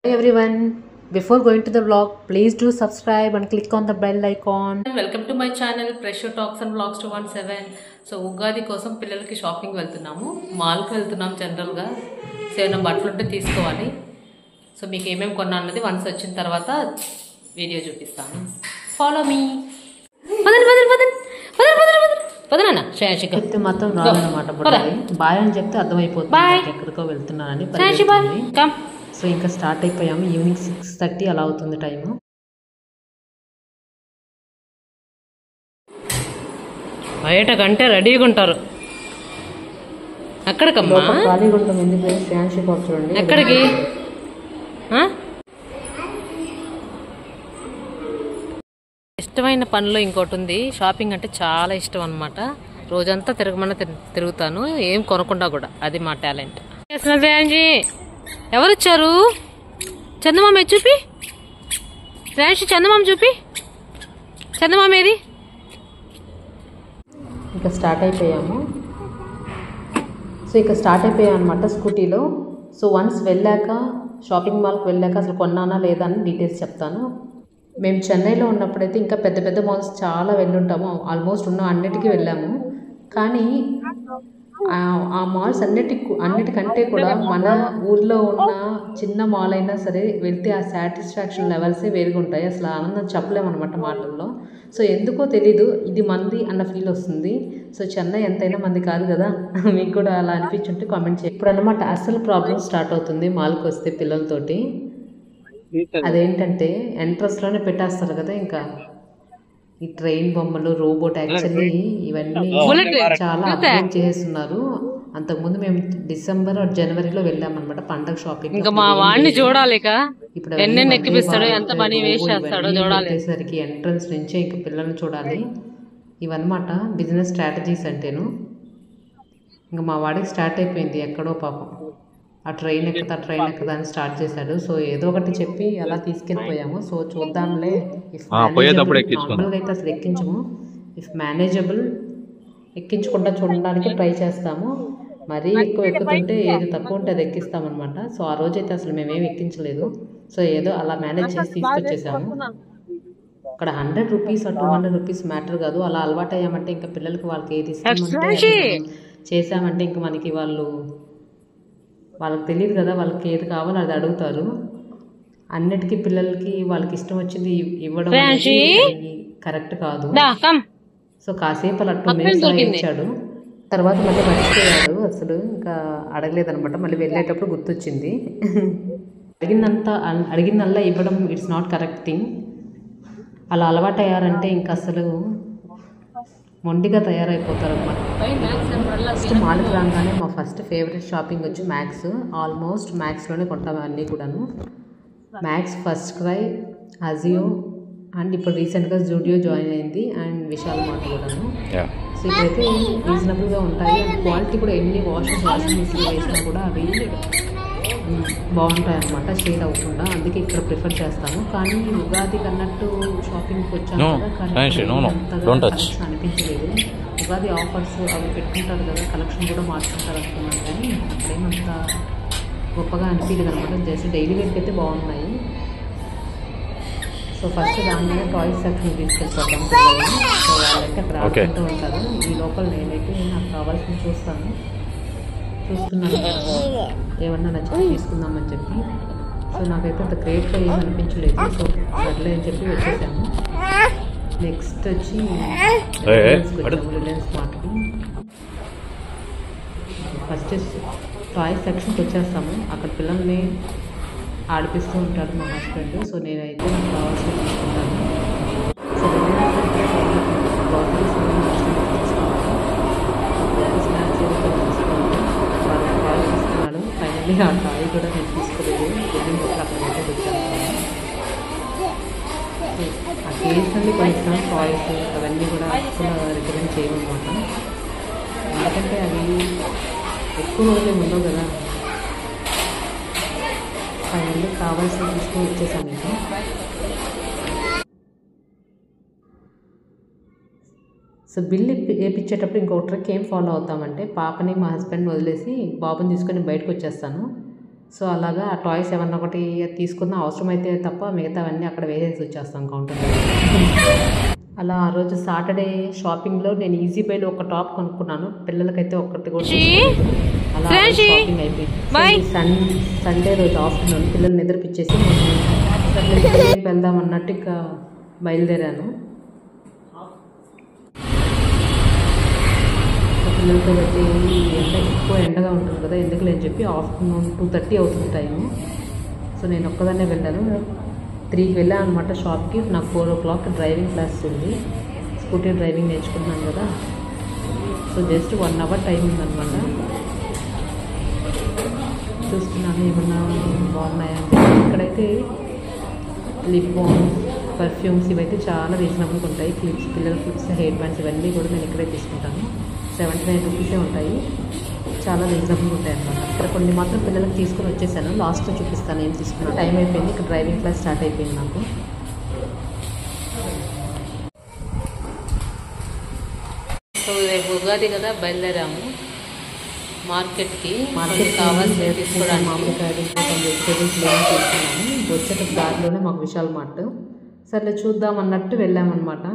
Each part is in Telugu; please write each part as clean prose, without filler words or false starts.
Hi everyone, before going to the vlog, please do subscribe and click on the bell icon. Welcome to my channel Pressure Talks and Vlogs 217. So Ugadi కోసం పిల్లలకి షాపింగ్ వెళ్తున్నాము, మాల్కి వెళ్తున్నాం. జనరల్గా ఏమైనా బట్టలు ఉంటే తీసుకోవాలి. సో మీకు ఏమేమి కొన్నా అన్నది వన్స్ వచ్చిన తర్వాత వీడియో చూపిస్తాను. Follow me. పదనా చెప్తే మాత్రం రాదన్నమాట. బాయ్ అని చెప్తే అర్థమైపోతుంది ఎక్కడికో వెళ్తున్నానని. సో ఇంకా స్టార్ట్ అయిపోయాము. ఈవినింగ్ 6:30 అలా అవుతుంది టైము. బయట కంటే రెడీగా ఉంటారు. అక్కడికమ్మా ఖాళీగా ఉంటాం. ఎందుకు ఫ్యాన్షిప్ చూడండి. ఎక్కడికి? ఇష్టమైన పనిలో ఇంకోటి ఉంది. షాపింగ్ అంటే చాలా ఇష్టం అనమాట. రోజంతా తిరుగుతాను, ఏం కొనకుండా కూడా. అది మా టాలెంట్. ఎవరు వచ్చారు? చందమామ చూపి. శ్రేయాన్షి చందమామ చూపి. చందమామ ఏది? ఇంకా స్టార్ట్ అయిపోయాము. సో ఇక స్టార్ట్ అయిపోయాం అనమాట స్కూటీలో. సో వన్స్ వెళ్ళాక, షాపింగ్ మాల్కి వెళ్ళాక అసలు కొన్నానా లేదా అని డీటెయిల్స్ చెప్తాను. మేము చెన్నైలో ఉన్నప్పుడైతే ఇంకా పెద్ద పెద్ద మాల్స్ చాలా వెళ్ళుంటాము. ఆల్మోస్ట్ ఉన్న అన్నిటికీ వెళ్ళాము. కానీ ఆ మాల్స్ అన్నిటికంటే కూడా మన ఊర్లో ఉన్న చిన్న మాల్ అయినా సరే వెళ్తే ఆ సాటిస్ఫాక్షన్ లెవెల్సే వేరుగా ఉంటాయి. అసలు ఆనందం చెప్పలేమన్నమాట మాటల్లో. సో ఎందుకో తెలీదు, ఇది మంది అన్న ఫీల్ వస్తుంది. సో చెన్నై ఎంతైనా మంది కాదు కదా. మీకు కూడా అలా అనిపించుంటే కామెంట్ చేయండి. ఇప్పుడు అన్నమాట అసలు ప్రాబ్లం స్టార్ట్ అవుతుంది మాల్కి వస్తే పిల్లలతోటి. అదేంటంటే ఎంట్రన్స్లోనే పెట్టేస్తారు కదా ఇంకా ఈ ట్రైన్ బొమ్మలు, రోబోట్. యాక్చువల్లీ ఇవన్నీ చాలా అప్డేట్ చేస్తున్నారు. అంతకుముందు మేము డిసెంబర్ జనవరిలో వెళ్ళామన్నమాట పండగ షాపింగ్. ఇంకా మా వాడిని చూడాలి. ఇప్పుడు వచ్చేసరికి ఎంట్రన్స్ నుంచే ఇంకా పిల్లల్ని చూడాలి. ఇవన్నమాట బిజినెస్ స్ట్రాటజీస్ అంటేను. ఇంకా మా వాడికి స్టార్ట్ అయిపోయింది ఎక్కడో పాపం. ఆ ట్రైన్ ఎక్కుతా అని స్టార్ట్ చేశాడు. సో ఏదో ఒకటి చెప్పి అలా తీసుకెళ్ళిపోయాము. సో చూద్దాంలే. నార్మల్గా అయితే అసలు ఎక్కించము. ఇఫ్ మేనేజబుల్ ఎక్కించకుండా చూడడానికి ట్రై చేస్తాము. మరీ ఎక్కువ ఎక్కుతుంటే ఏది తక్కువ ఉంటే అది ఎక్కిస్తామన్నమాట. సో ఆ రోజైతే అసలు మేమేమి ఎక్కించలేదు. సో ఏదో అలా మేనేజ్ చేసి తీసుకొచ్చేసాము. అక్కడ 100 రూపీస్ 200 రూపీస్ మ్యాటర్ కాదు. అలా అలవాటు అయ్యామంటే ఇంకా పిల్లలకి వాళ్ళకి ఏది ఇస్తామంటే చేసామంటే ఇంకా మనకి వాళ్ళకి తెలియదు కదా. వాళ్ళకి ఏది కావాలో అది అడుగుతారు. అన్నిటికీ పిల్లలకి వాళ్ళకి ఇష్టం వచ్చింది ఇవ్వడం కరెక్ట్ కాదు. సో కాసేపు అలా 2 minutes ఇచ్చాడు. తర్వాత మళ్ళీ మర్చిపోయాడు. అసలు ఇంకా అడగలేదనమాట. మళ్ళీ వెళ్ళేటప్పుడు గుర్తొచ్చింది. అడిగిందల్లా ఇవ్వడం ఇట్స్ నాట్ కరెక్ట్ థింగ్. అలా అలవాటు అయ్యారంటే ఇంకా అసలు మొండిగా తయారైపోతారు అన్నమాట. ఫస్ట్ మాల్కి రాగానే మా ఫస్ట్ ఫేవరెట్ షాపింగ్ వచ్చి మ్యాక్స్. ఆల్మోస్ట్ మ్యాక్స్లోనే కొంటాము అన్నీ కూడాను. Max, first cry, Ajio and ఇప్పుడు రీసెంట్గా జూడియో జాయిన్ అయింది. అండ్ విశాల్ మార్ట్ కూడాను. సో ఇప్పుడైతే రీజనబుల్గా ఉంటాయి. అండ్ క్వాలిటీ కూడా ఎన్ని వాషింగ్ మిషన్ వేసినా కూడా అవి బాగుంటాయి అన్నమాట, షేడ్ అవ్వకుండా. అందుకే ఇక్కడ ప్రిఫర్ చేస్తాము. కానీ ఉగాది కన్నట్టు షాపింగ్కి వచ్చాము కదా, కలెక్షన్ అనిపించలేదు. ఉగాది ఆఫర్స్ అవి పెట్టుకుంటారు కదా, కలెక్షన్ కూడా మార్చుకుంటారు అనుకున్నాను. కానీ అక్కడేమంత గొప్పగా అనిపించలేదు అనమాట. జస్ట్ డైలీ వేర్కి అయితే బాగున్నాయి. సో ఫస్ట్ దానిలోనే టాయ్స్ సెక్షన్ తీసుకెళ్ళిపోతాం. సో వాళ్ళైతే అక్కడ ఆడుకుంటూ ఉంటారు. ఈ లోపల నేనైతే నాకు కావాల్సింది చూస్తున్నాను ఏమన్నా నచ్చి తీసుకుందామని చెప్పి. సో నాకైతే అంత గ్రేట్గా ఏం అనిపించలేదు. సో సర్లే అని చెప్పి వచ్చేసాము. నెక్స్ట్ వచ్చి రిలయన్స్ మార్ట్కి. ఫస్ట్ టాయ్స్ సెక్షన్కి వచ్చేస్తాము. అక్కడ పిల్లల్ని ఆడిపిస్తూ ఉంటారు మా హస్బెండ్. సో నేనైతే నాకు కావాల్సింది తీసుకుంటాను. సో గ్రాసరీస్ స్నాక్స్ ఏదో తీసుకుంటాను. వాళ్ళు టాయ్ తీసుకున్నాడు. ఫైనల్లీ ఆ టాయ్ కూడా నేను తీసుకోలేదు. బిల్డింగ్ ఒకటి అక్కడైతే వచ్చాను. ఆ కేస్ నుండి కొన్ని టాయ్స్ అవన్నీ కూడా అసలు రికమెండ్ చేయమన్నమాట. ఎందుకంటే అవి ఎక్కువ రోజులు ఉండవు కదా. ఫైనల్లీ కావాల్సిన తీసుకొని వచ్చేసాను. ఇంకా సో బిల్ వేయించేటప్పుడు ఇంకొక ట్రిక్ ఏం ఫాలో అవుతామంటే, పాపని మా హస్బెండ్ వదిలేసి బాబుని తీసుకొని బయటకు వచ్చేస్తాను. సో అలాగా ఆ టాయ్స్ ఏమన్నా ఒకటి తీసుకున్న అవసరమైతే తప్ప మిగతావన్నీ అక్కడ వేసేసి వచ్చేస్తాం కౌంటర్లో. అలా ఆ రోజు సాటర్డే షాపింగ్లో నేను ఈజీ బైలో ఒక టాప్ కొనుక్కున్నాను. పిల్లలకైతే ఒక్కటి కూడా తీసుకోలేదు. అలా ఆ రోజు షాపింగ్ అయిపోయింది. సండే రోజు ఆఫ్టర్నూన్ పిల్లలు నిద్రపిచ్చేసి నేను వెళ్దాం అన్నట్టు ఇంకా బయలుదేరాను. పిల్లలతో అయితే ఎక్కువ ఎండగా ఉంటుంది కదా, ఎందుకులే అని చెప్పి ఆఫ్టర్నూన్ 2:30 అవుతుంది టైము. సో నేను ఒక్కదాన్నే వెళ్ళాను. 3కి వెళ్ళాను అనమాట షాప్కి. నాకు 4 o'clock డ్రైవింగ్ క్లాస్ ఉంది. స్కూటీ డ్రైవింగ్ నేర్చుకుంటున్నాను కదా, సో జస్ట్ 1 hour టైం ఉందన్నమాట. చూస్తున్నాను ఏమన్నా బాగున్నాయా. ఇక్కడైతే లిప్ బామ్, పర్ఫ్యూమ్స్ ఇవైతే చాలా రీజనబుల్గా ఉంటాయి. క్లిప్స్, పిల్లల క్లిప్స్, హెయిర్ బ్యాండ్స్ ఇవన్నీ కూడా నేను ఇక్కడే తీసుకుంటాను. 79 రూపీసే ఉంటాయి. చాలా రీజనబుల్గా ఉంటాయి అన్నమాట. ఇక్కడ కొన్ని మాత్రం పిల్లలకు తీసుకుని వచ్చేసాను. లాస్ట్లో చూపిస్తాను ఏం తీసుకున్నాను. టైం అయిపోయింది. ఇక్కడ డ్రైవింగ్ క్లాస్ స్టార్ట్ అయిపోయింది నాకు. సో రేపు ఉగాది కదా, బయలుదేరాము మార్కెట్కి. కావాల్సి తీసుకోవడానికి మామిడికాయలు, వెజిటేబుల్స్ ఏమి తీసుకున్నాము. వచ్చేట దారిలోనే మాకు విశాల్ మార్ట్. సర్లే చూద్దాం అన్నట్టు వెళ్ళామన్నమాట.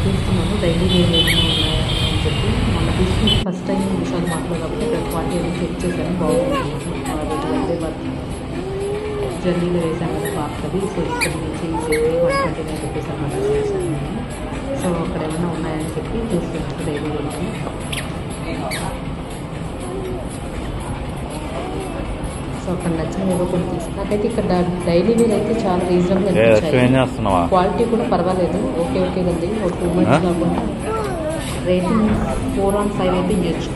చూస్తున్నాను డైలీ ఏమైనా ఉన్నాయా అని చెప్పి. మొన్న తీసుకుని ఫస్ట్ టైం విశాల్ మార్ట్లో కాబట్టి ఇక్కడ క్వాలిటీ ఏమైనా చెక్ చేశాను. బాగుంది. వందే భారత్ జర్నీలో వేసాను కదా బాగుంటుంది. సో ఇక్కడ నుంచి 129 రూపీస్ అన్నమాట చేశాను నేను. సో అక్కడ ఏమైనా ఉన్నాయని చెప్పి చూస్తున్నాను డైలీ వేసి. సో అక్కడ నచ్చిన ఏదో కొన్ని తీసుకున్నాను. నాకైతే ఇక్కడ డైలీ వేర్ అయితే చాలా రీజనబుల్ అనిపించాయి. క్వాలిటీ కూడా పర్వాలేదు, ఓకే ఉంది. ఒక 2 months కాకుండా రేటింగ్ 4/5 అయితే ఇవ్వచ్చు.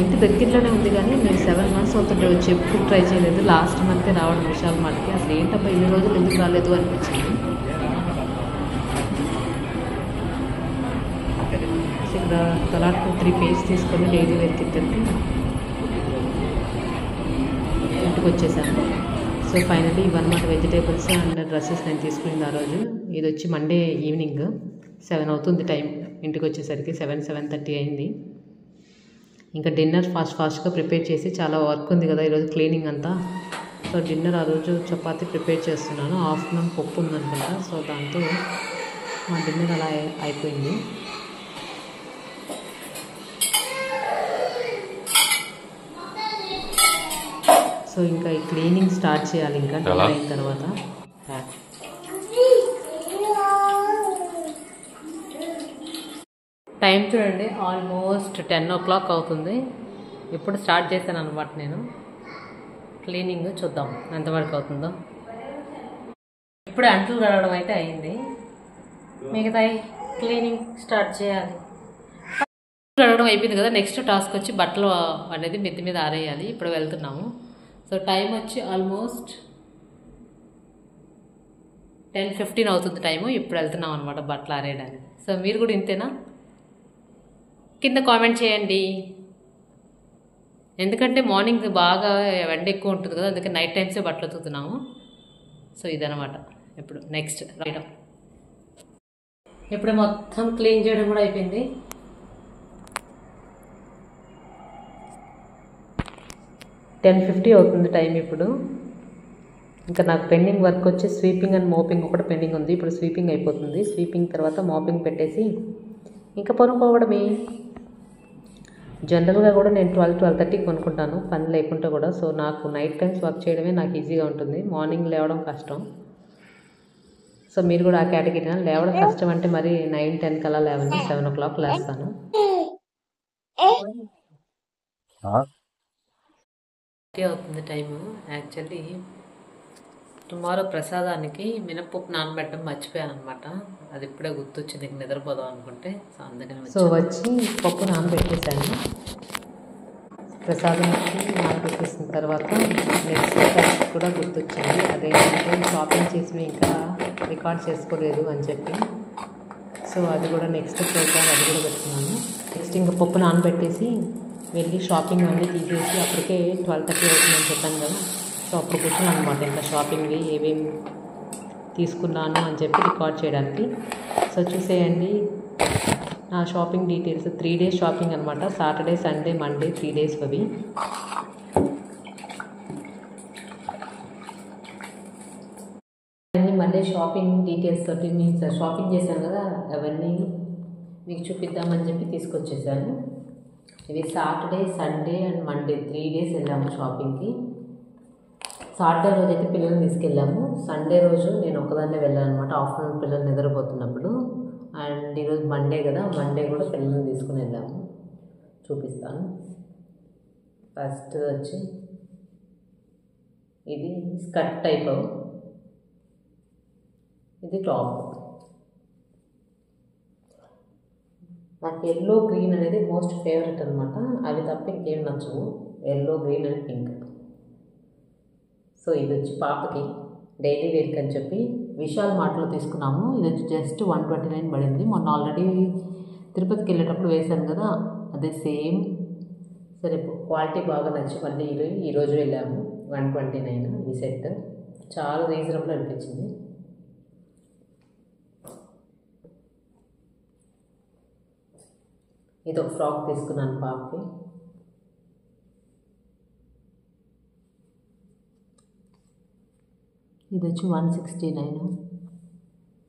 ఇంటి దగ్గరలోనే ఉంది కానీ నేను 7 months అవుతుంటే వచ్చి ఎప్పుడు ట్రై చేయలేదు. లాస్ట్ మంతే రావడం విశాల్ మార్ట్కి. అసలు ఏంటబ్బా ఇన్ని రోజులు ఎందుకు రాలేదు అనిపించింది. ఇక్కడ తలా 2-3 పేజ్ తీసుకొని డైలీ వేర్కి ఇద్దరికి ఇంటికి వచ్చేసాను. సో ఫైనలీ ఇవన్నమాట వెజిటేబుల్స్ అండ్ డ్రెస్సెస్ నేను తీసుకునింది ఆ రోజు. ఇది వచ్చి మండే ఈవినింగ్ 7 అవుతుంది టైం. ఇంటికి వచ్చేసరికి 7-7:30 అయింది. ఇంకా డిన్నర్ ఫాస్ట్గా ప్రిపేర్ చేసి, చాలా వర్క్ ఉంది కదా ఈరోజు క్లీనింగ్ అంతా. సో డిన్నర్ ఆ రోజు చపాతీ ప్రిపేర్ చేస్తున్నాను. ఆఫ్టర్నూన్ పప్పు ఉందనుకుంటా. సో దాంతో మా డిన్నర్ అలా అయిపోయింది. సో ఇంకా ఈ క్లీనింగ్ స్టార్ట్ చేయాలి ఇంకా డిన్నర్ అయిన తర్వాత. టైం చూడండి, ఆల్మోస్ట్ 10 o'clock అవుతుంది. ఇప్పుడు స్టార్ట్ చేశాను అనమాట నేను క్లీనింగ్. చూద్దాం ఎంతవరకు అవుతుందో. ఇప్పుడు అంట్లు కడగడం అయితే అయింది. మిగతా క్లీనింగ్ స్టార్ట్ చేయాలి. కడగడం అయిపోయింది కదా. నెక్స్ట్ టాస్క్ వచ్చి బట్టలు అనేది మిద్ది మీద ఆరేయాలి. ఇప్పుడు వెళ్తున్నాము. సో టైం వచ్చి ఆల్మోస్ట్ 10:15 అవుతుంది టైము. ఇప్పుడు వెళ్తున్నాం అనమాట బట్టలు ఆరేయడానికి. సో మీరు కూడా ఇంతేనా? కింద కామెంట్ చేయండి. ఎందుకంటే మార్నింగ్ బాగా ఎండ ఎక్కువ ఉంటుంది కదా, అందుకే నైట్ టైమ్సే బట్టలు ఉతుకుతున్నాము. సో ఇదనమాట. ఇప్పుడు నెక్స్ట్ రాయడం. ఇప్పుడు మొత్తం క్లీన్ చేయడం కూడా అయిపోయింది. 10:50 అవుతుంది టైం ఇప్పుడు. ఇంకా నాకు పెండింగ్ వర్క్ వచ్చి స్వీపింగ్ అండ్ మోపింగ్ ఒకటి పెండింగ్ ఉంది. ఇప్పుడు స్వీపింగ్ అయిపోతుంది. స్వీపింగ్ తర్వాత మోపింగ్ పెట్టేసి ఇంకా పనుకోవడమే. జనరల్గా కూడా నేను 12-12:30 కొనుక్కుంటాను పని లేకుంటే కూడా. సో నాకు నైట్ టైమ్స్ వర్క్ చేయడమే నాకు ఈజీగా ఉంటుంది. మార్నింగ్ లేవడం కష్టం. సో మీరు కూడా ఆ కేటగిరీనా? లేవడం కష్టం అంటే మరి 9-10 కల్లా లేవండి. 7 o'clock లేస్తాను. అవుతుంది టైము. యాక్చువల్లీ టుమారో ప్రసాదానికి మినపప్పు నానబెట్టడం మర్చిపోయాను అనమాట. అది ఇప్పుడే గుర్తొచ్చింది నిద్రపోదాం అనుకుంటే. సో అందుకని సో వచ్చి పప్పు నానబెట్టేసాను. ప్రసాదానికి నానబెట్టేసిన తర్వాత నెక్స్ట్ టాస్క్ కూడా గుర్తొచ్చింది. అదేంటంటే షాపింగ్ చేసి ఇంకా రికార్డ్ చేసుకోలేదు అని చెప్పి. సో అది కూడా నెక్స్ట్ ప్రోగ్రామ్ అది కూడా పెట్టుకున్నాను. నెక్స్ట్ ఇంకా పప్పు నానబెట్టేసి వెళ్ళి షాపింగ్ అన్నీ తీసేసి అప్పటికే 12:30 అవుతుందని చెప్పాను కదా. సో అప్పుడు కూర్చున్నాను అనమాట ఇంకా షాపింగ్వి ఏమేమి తీసుకున్నాను అని చెప్పి రికార్డ్ చేయడానికి. సో చూసేయండి నా షాపింగ్ డీటెయిల్స్ 3 డేస్ షాపింగ్ అనమాట. సాటర్డే, సండే, మండే 3 డేస్ అవి. అన్నీ మళ్ళీ షాపింగ్ డీటెయిల్స్ తోటి నేను షాపింగ్ చేశాను కదా, అవన్నీ మీకు చూపిద్దామని చెప్పి తీసుకొచ్చేసాను. ఇది Saturday, Sunday and Monday 3 days వెళ్ళాము షాపింగ్కి. సాటర్డే రోజు అయితే పిల్లల్ని తీసుకెళ్ళాము. సండే రోజు నేను ఒక్కదాన్నే వెళ్ళాను అనమాట, ఆఫ్టర్నూన్ పిల్లలు నిద్రపోతున్నప్పుడు. అండ్ ఈరోజు మండే కదా, మండే కూడా పిల్లల్ని తీసుకుని వెళ్ళాము. చూపిస్తాను. ఫస్ట్ వచ్చి ఇది స్కర్ట్ టైప్, ఇది టాప్. నాకు ఎల్లో గ్రీన్ అనేది మోస్ట్ ఫేవరెట్ అనమాట. అవి తప్ప ఇంకేం నచ్చవు, yellow green and pink. So ఇది వచ్చి పాపకి డైలీ వేర్కి అని చెప్పి విశాల్ మార్ట్లో తీసుకున్నాము. ఇది వచ్చి జస్ట్ 129 పడింది. మొన్న ఆల్రెడీ తిరుపతికి వెళ్ళేటప్పుడు వేశాను కదా, అదే సేమ్. సరే క్వాలిటీ బాగా నచ్చి మళ్ళీ ఈరోజు వెళ్ళాము. 129 ఈ సెట్ చాలా రీజనబుల్ అనిపించింది. ఇది ఒక ఫ్రాక్ తీసుకున్నాను పాపకి. ఇది వచ్చి 169.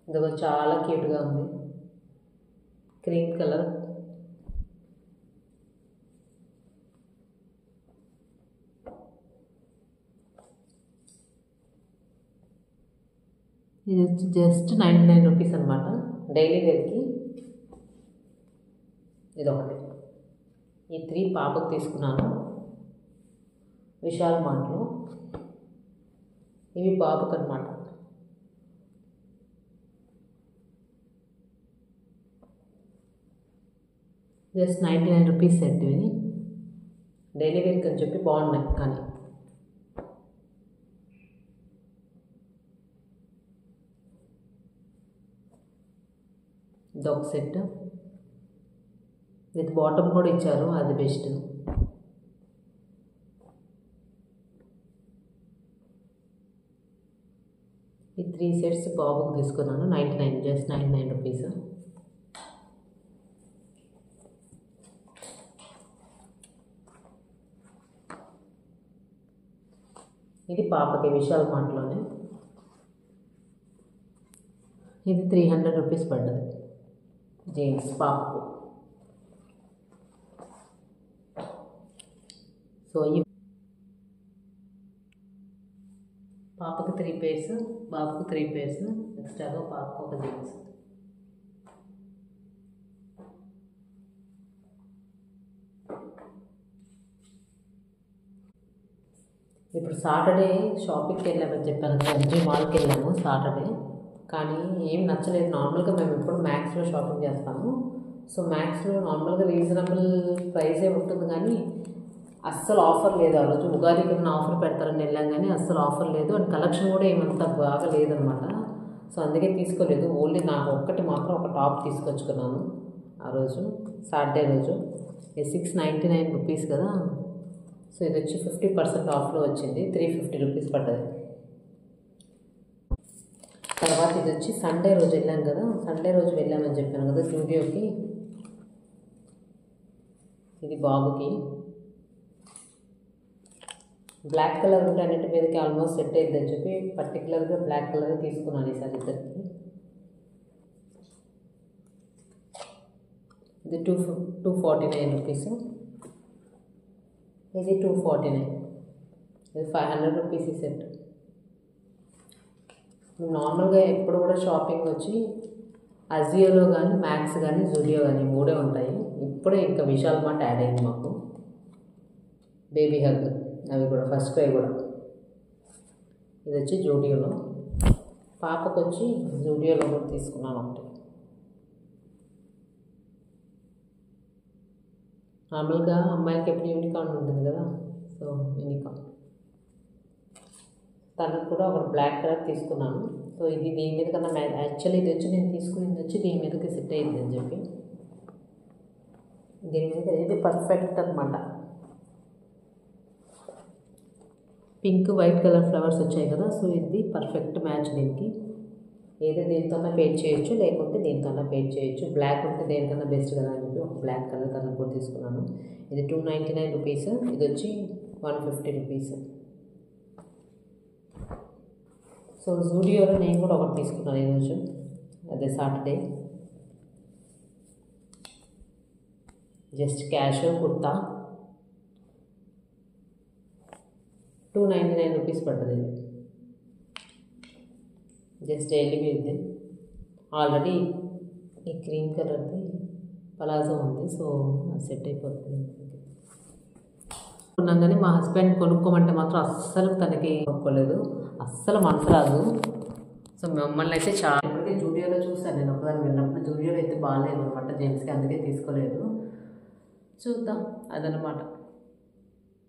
ఇది చాలా క్యూట్గా ఉంది, క్రీమ్ కలర్. ఇది వచ్చి జస్ట్ 99 రూపీస్ అనమాట డైలీ వేర్కి. ఇదొకటి. ఈ 3 పాపకు తీసుకున్నాను విశాల్ మార్ట్లో. ఇవి బాబుకి అనమాట. Just 99 rupees set. ఇవి డైలీ వేర్కి అని చెప్పి బాగున్నాయి. కానీ ఇదొక సెట్ విత్ బాటమ్ కూడా ఇచ్చారు, అది బెస్ట్. ఈ 3 సెట్స్ బాబుకి తీసుకున్నాను. 99, జస్ట్ 99 రూపీస్. ఇది పాపకి విశాల్ మార్ట్లోనే. ఇది 300 రూపీస్ పడ్డది జీన్స్ పాపకు. సో ఈ పాపకు 3 పేర్స్, బాబుకు 3 పేర్స్, ఎక్స్ట్రాగా పాపకు ఒక జీన్స్. ఇప్పుడు సాటర్డే షాపింగ్కి వెళ్ళామని చెప్పాను కదా, ఎంజీ మాల్కి వెళ్ళాము సాటర్డే. కానీ ఏం నచ్చలేదు. నార్మల్గా మేము ఎప్పుడు మ్యాక్స్లో షాపింగ్ చేస్తాము. సో మ్యాక్స్లో నార్మల్గా రీజనబుల్ ప్రైసే ఉంటుంది, కానీ అస్సలు ఆఫర్ లేదు. ఆ రోజు ఉగాదికి ఏమైనా ఆఫర్ పెడతారని వెళ్ళాం, కానీ అస్సలు ఆఫర్ లేదు. అండ్ కలెక్షన్ కూడా ఏమంత బాగా లేదనమాట. సో అందుకే తీసుకోలేదు. ఓన్లీ నాకు ఒక్కటి మాత్రం ఒక టాప్ తీసుకొచ్చుకున్నాను ఆ రోజు సాటర్డే రోజు. ఇది 699 రూపీస్ కదా. సో ఇది వచ్చి 50% ఆఫ్లో వచ్చింది, 350 రూపీస్ పడ్డది. తర్వాత ఇది వచ్చి సండే రోజు వెళ్ళాం కదా, సండే రోజు వెళ్ళామని చెప్పాను కదా జూడియోకి. ఇది బాబుకి బ్లాక్ కలర్ ఉంటే అన్నింటి మీదకి ఆల్మోస్ట్ సెట్ అయిందని చెప్పి పర్టికులర్గా బ్లాక్ కలర్ తీసుకున్నాను ఈసారి ఇద్దరికి. ఇది 249 రూపీస్. ఇది 249. ఇది 500 రూపీస్ ఈ సెట్. నార్మల్గా ఎప్పుడు కూడా షాపింగ్ వచ్చి అజియోలో కానీ, మ్యాక్స్ కానీ, జూడియో కానీ 3 ఉంటాయి. ఇప్పుడే ఇంకా విశాల్ మార్ట్ యాడ్ అయింది మాకు. బేబీ హగ్ అవి కూడా ఫస్ట్ క్రై కూడా. ఇది వచ్చి జూడియోలో. పాపకు వచ్చి జూడియోలో కూడా తీసుకున్నాను ఒకటి. నార్మల్గా అమ్మాయికి ఎప్పుడు యూనికార్న్ ఉంటుంది కదా, సో యూనికార్న్. తనకు కూడా ఒక బ్లాక్ కలర్ తీసుకున్నాను. సో ఇది దీని మీద కన్నా యాక్చువల్లీ ఇది వచ్చి నేను తీసుకునేది వచ్చి దీని మీదకి సెట్ అయ్యింది అని చెప్పి దీని మీద ఇది పర్ఫెక్ట్ అనమాట. పింక్ వైట్ కలర్ ఫ్లవర్స్ వచ్చాయి కదా, సో ఇది పర్ఫెక్ట్ మ్యాచ్ దీనికి. ఏదో దేనికన్నా పెయింట్ చేయొచ్చు, లేకుంటే దేనికన్నా పెయింట్ చేయొచ్చు. బ్లాక్ ఉంటే దేనికన్నా బెస్ట్ కదా అని చెప్పి ఒక బ్లాక్ కలర్ కూడా తీసుకున్నాను. ఇది 299 రూపీస్, ఇది వచ్చి 150 రూపీస్. సో జూడియోలో నేను కూడా ఒకటి తీసుకున్నాను ఈరోజు, అదే Saturday. Just casual kurta 299 rupees పడ్డది. జస్ట్ డైలీ వేర్ది. ఆల్రెడీ ఈ క్రీమ్ కలర్ది పలాజో ఉంది, సో సెట్ అయిపోతుంది. కొన్నాం కానీ మా హస్బెండ్ కొనుక్కోమంటే మాత్రం అస్సలు తనకి కొనుక్కోలేదు, అస్సలు మనసు రాదు. సో మమ్మల్ని అయితే చాలా ఇప్పటికే జూడియోలో చూసాను నేను ఒకదాన్ని వెళ్ళినప్పుడు. జూడియోలో అయితే బాగాలేదు అనమాట జెంట్స్కి, అందుకే తీసుకోలేదు. చూద్దాం అదనమాట.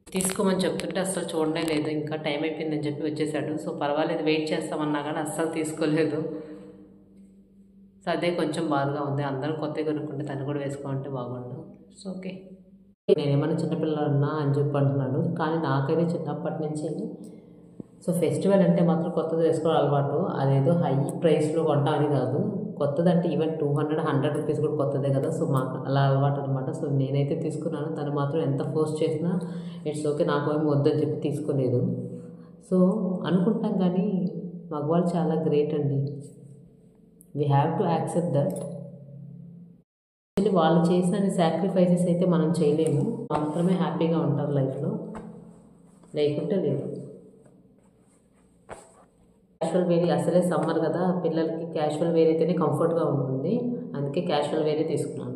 తీసుకోమని చెప్తుంటే అస్సలు చూడనే లేదు, ఇంకా టైం అయిపోయిందని చెప్పి వచ్చేసాడు. సో పర్వాలేదు వెయిట్ చేస్తామన్నా కానీ అస్సలు తీసుకోలేదు. సో అదే కొంచెం బాధగా ఉంది. అందరూ కొత్తగా కొనుక్కుంటే తను కూడా వేసుకోమంటే బాగుండు. సో ఓకే, నేనేమన్నా చిన్నపిల్లలన్నా అని చెప్పి అంటున్నాడు, కానీ నాకైతే చిన్నప్పటి నుంచి సో ఫెస్టివల్ అంటే మాత్రం కొత్తది వేసుకోవడం అలవాటు. అదేదో హై ప్రైస్లో కొంటామని కాదు, కొత్తదంటే ఈవెన్ 200 రూపీస్ కూడా కొత్తదే కదా. సో మాకు అలా అలవాటు అనమాట. సో నేనైతే తీసుకున్నాను, తను మాత్రం ఎంత ఫోర్స్ చేసినా ఇట్స్ ఓకే, నాకు ఏమి వద్దని చెప్పి తీసుకోలేదు. సో అనుకుంటాం కానీ మగవాళ్ళు చాలా గ్రేట్ అండి. We have to accept that. Actually వాళ్ళు చేసిన సాక్రిఫైసెస్ అయితే మనం చేయలేము, మాత్రమే హ్యాపీగా ఉంటారు లైఫ్లో, లేకుంటే లేదు. క్యాషువల్ వేర్ అసలే సమ్మర్ కదా, పిల్లలకి క్యాషువల్ వేర్ అయితేనే కంఫర్ట్గా ఉంటుంది, అందుకే క్యాషువల్ వేరే తీసుకున్నాను.